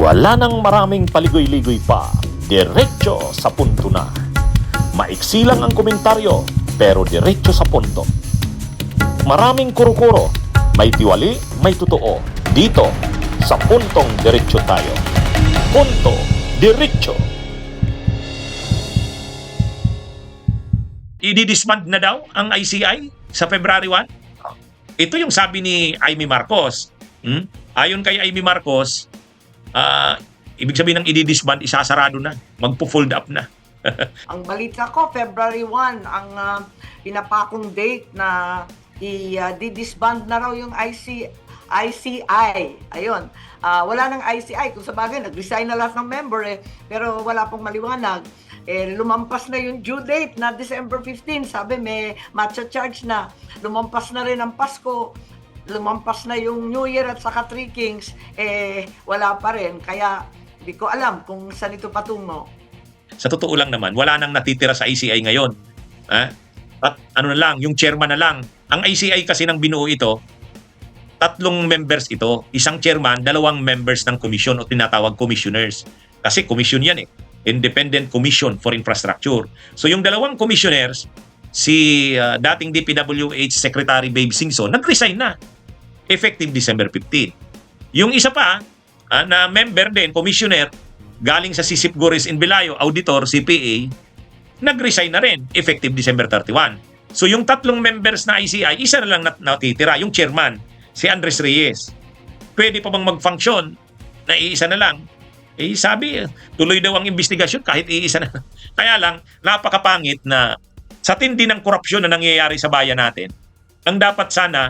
Wala nang maraming paligoy-ligoy pa, diretso sa punto na. Maiksi lang ang komentaryo, pero diretso sa punto. Maraming kuro-kuro, may tiwali, may totoo. Dito, sa puntong diretso tayo. Punto, diretso. I-disband na daw ang ICI sa February 1? Ito yung sabi ni Amy Marcos. Ayon kay Amy Marcos, ibig sabihin ng i-disband, isasarado na. Magpo-fold up na. Ang balita ko, February 1, ang pinapakong date na i-disband na raw yung ICI. Ayun. Wala nang ICI. Kung sabagay, nag-resign na lahat ng member pero wala pong maliwanag. Lumampas na yung due date na December 15. Sabi, may matcha charge na. Lumampas na rin ang Pasko. Lumampas na yung New Year at saka Three Kings. Wala pa rin. Kaya, hindi ko alam kung saan ito patungo. Sa totoo lang naman, wala nang natitira sa ICI ngayon. At ano na lang, yung chairman na lang. Ang ICI kasi nang binuo ito, 3 members ito. Isang chairman, 2 members ng commission o tinatawag commissioners. Kasi commission yan Independent Commission for Infrastructure. So yung 2 commissioners, si dating DPWH Secretary Babe Singson, nag-resign na. Effective December 15. Yung isa pa, na member din, commissioner, galing sa Sisip Gores Inbelayo, auditor, CPA, nag-resign na rin, effective December 31. So yung 3 members na ICI, isa na lang natitira, yung chairman, si Andres Reyes. Pwede pa bang mag-function na iisa na lang? Sabi, tuloy daw ang investigasyon kahit iisa na. Kaya lang, napakapangit na sa tindi ng korupsyon na nangyayari sa bayan natin, ang dapat sana,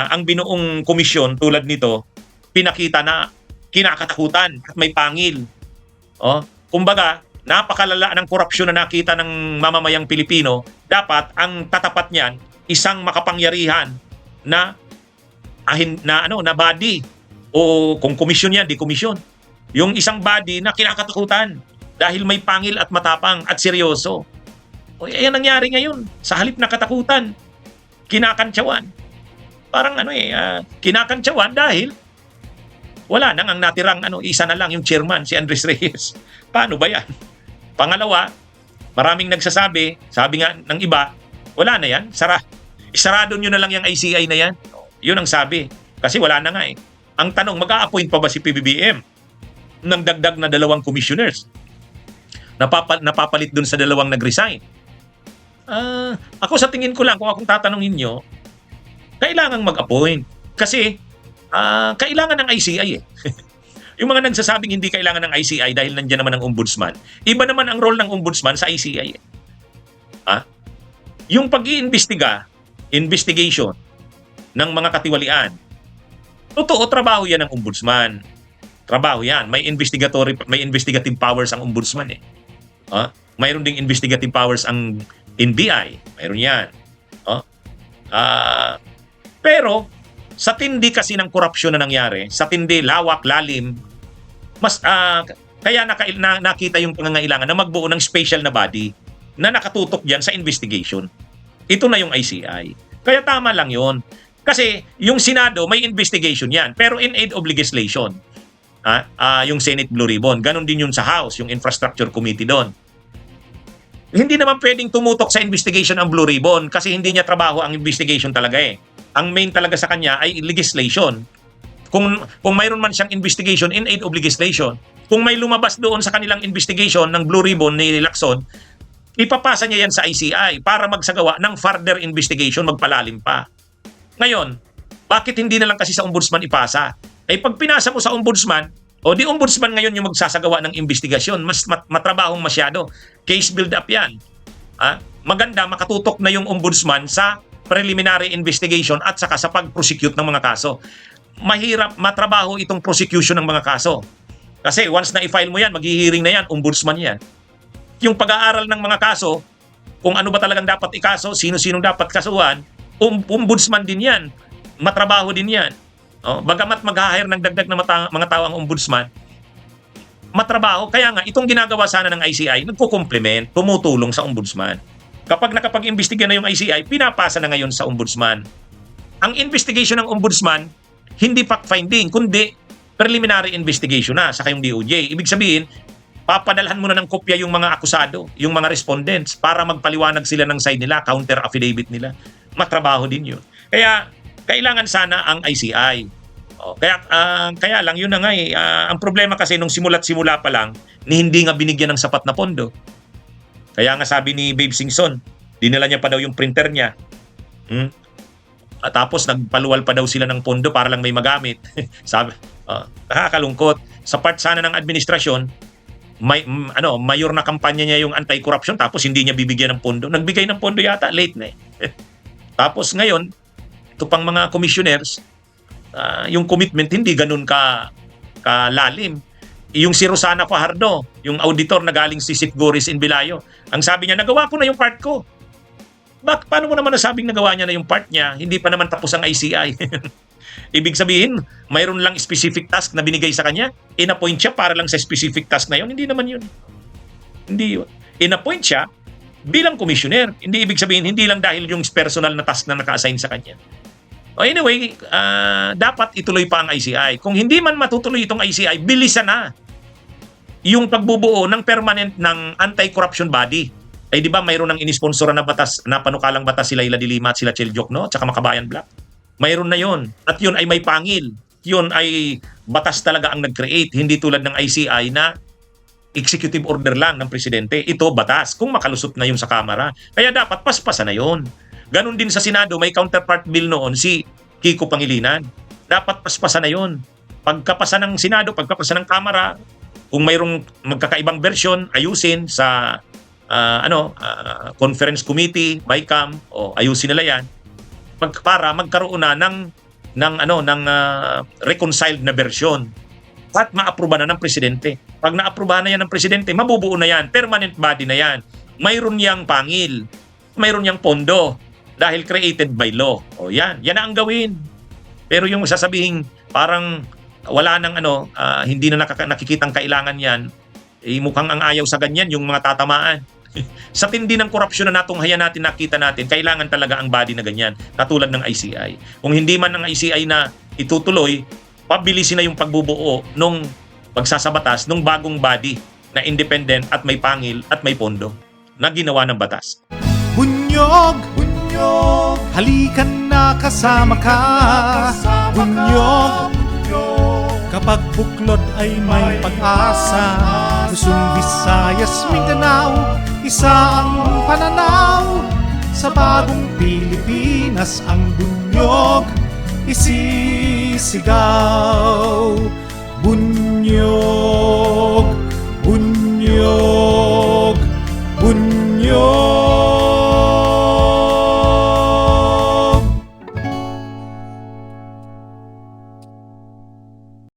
ang binuong komisyon tulad nito, pinakita na kinakatakutan at may pangil. Kumbaga, napakalala ng korupsyon na nakita ng mamamayang Pilipino, dapat ang tatapat niyan isang makapangyarihan na body o kung komisyon yan, di komisyon. Yung isang body na kinakatakutan dahil may pangil at matapang at seryoso. Ayan nangyari ngayon. Sa halip na katakutan, kinakantsawan. Parang kinakantsawan dahil wala nang ang natirang isa na lang yung chairman, si Andres Reyes. Paano ba yan? Pangalawa, maraming nagsasabi, sabi nga ng iba, wala na yan, isarado nyo na lang yung ICI na yan. Yun ang sabi. Kasi wala na nga Ang tanong, mag-a-appoint pa ba si PBBM ng dagdag na 2 commissioners? Napapalit dun sa 2 nag-resign. Ako sa tingin ko lang, kung akong tatanungin nyo, kailangan mag-appoint. Kasi, kailangan ng ICI Yung mga nagsasabing hindi kailangan ng ICI dahil nandiyan naman ang ombudsman. Iba naman ang role ng ombudsman sa ICI Yung pag-iimbestiga, investigation ng mga katiwalian, totoo, trabaho yan ng ombudsman. Trabaho yan. May investigative powers ang ombudsman Mayroon ding investigative powers ang NBI. Mayroon yan. Pero, sa tindi kasi ng korupsyon na nangyari, sa tindi, lawak, lalim, kaya nakita yung pangangailangan na magbuo ng special na body na nakatutok dyan sa investigation. Ito na yung ICI. Kaya tama lang yun. Kasi yung Senado, may investigation yan. Pero in aid of legislation, yung Senate Blue Ribbon, ganun din yun sa House, yung Infrastructure Committee doon. Hindi naman pwedeng tumutok sa investigation ang Blue Ribbon kasi hindi niya trabaho ang investigation talaga Ang main talaga sa kanya ay legislation. Kung mayroon man siyang investigation in aid of legislation, kung may lumabas doon sa kanilang investigation ng Blue Ribbon ni Lacson, ipapasa niya yan sa ICI para magsagawa ng further investigation, magpalalim pa. Ngayon, bakit hindi na lang kasi sa ombudsman ipasa? Pag pinasa mo sa ombudsman, di ombudsman ngayon yung magsasagawa ng investigasyon, mas matrabahong masyado. Case build-up yan. Maganda, makatutok na yung ombudsman sa preliminary investigation at saka sa pag-prosecute ng mga kaso. Mahirap, matrabaho itong prosecution ng mga kaso. Kasi once na i-file mo yan, maghihiring na yan, ombudsman yan. Yung pag-aaral ng mga kaso, kung ano ba talagang dapat ikaso, sino-sino dapat kasuhan, ombudsman din yan. Matrabaho din yan. Bagamat mag-hire ng dagdag na mga tao ang ombudsman, matrabaho. Kaya nga, itong ginagawa sana ng ICI, nagko-complement, tumutulong sa ombudsman. Kapag nakapag-imbestiga na yung ICI, pinapasa na ngayon sa ombudsman. Ang investigation ng ombudsman, hindi fact-finding, kundi preliminary investigation na sa kayong DOJ. Ibig sabihin, papadalhan mo na ng kopya yung mga akusado, yung mga respondents para magpaliwanag sila ng side nila, counter affidavit nila. Matrabaho din yun. Kaya kailangan sana ang ICI. Kaya lang yun na nga eh. Ang problema kasi nung simula pa lang, ni hindi nga binigyan ng sapat na pondo. Kaya nga sabi ni Babe Singson, dinala niya pa daw yung printer niya. At tapos nagpaluwal pa daw sila ng pondo para lang may magamit. Sabi, nakakalungkot. Sa part sana ng administrasyon, mayor na kampanya niya yung anti-corruption tapos hindi niya bibigyan ng pondo. Nagbigay ng pondo yata, late na eh. Tapos ngayon, ito pang mga commissioners, yung commitment hindi ganun kalalim. Yung si Rosana Fajardo, yung auditor na galing si Sitgoris in Bilayo, ang sabi niya, nagawa ko na yung part ko. Paano mo naman nasabing nagawa niya na yung part niya? Hindi pa naman tapos ang ICI. Ibig sabihin, mayroon lang specific task na binigay sa kanya, in-appoint siya para lang sa specific task na yun. Hindi naman yun. Hindi yun. In-appoint siya bilang commissioner. Hindi ibig sabihin, hindi lang dahil yung personal na task na naka-assign sa kanya. Anyway, dapat ituloy pa ang ICI. Kung hindi man matutuloy itong ICI, bilisan na yung pagbubuo ng permanent ng anti-corruption body. Ay di ba mayroon ng inisponsoran na batas, na panukalang batas sila Ila Dilima at sila Chel Jokno, tsaka Makabayan Black. Mayroon na yon. At yun ay may pangil. Yun ay batas talaga ang nag-create. Hindi tulad ng ICI na executive order lang ng presidente. Ito batas. Kung makalusot na yung sa Kamara. Kaya dapat paspasan na yon. Ganon din sa Senado, may counterpart bill noon si Kiko Pangilinan. Dapat paspasan na yon. Pagkapasa ng Senado, pagkapasa ng Kamara, kung mayroong magkakaibang version, ayusin sa conference committee, BICAM, ayusin nila yan para magkaroon na ng reconciled na version at maaproba na ng presidente. Pag naaprubahan na yan ng presidente, mabubuo na yan, permanent body na yan. Mayroon yang pangil, mayroon yang pondo dahil created by law. Yan na ang gawin. Pero yung sasabihin parang wala nang hindi na nakikitang kailangan yan, mukhang ang ayaw sa ganyan yung mga tatamaan. Sa tindi ng korupsyon na natunghayan natin, nakita natin, kailangan talaga ang body na ganyan, katulad ng ICI. Kung hindi man ang ICI na itutuloy, pabilisin na yung pagbubuo nung pagsasabatas nung bagong body na independent at may pangil at may pondo na ginawa ng batas. Bunyog, bunyog, halikan na kasama ka. Bunyog, kapag buklod ay may pag-asa. Luzon, Visayas, Mindanao, isa ang pananaw. Sa bagong Pilipinas ang bunyog isisigaw.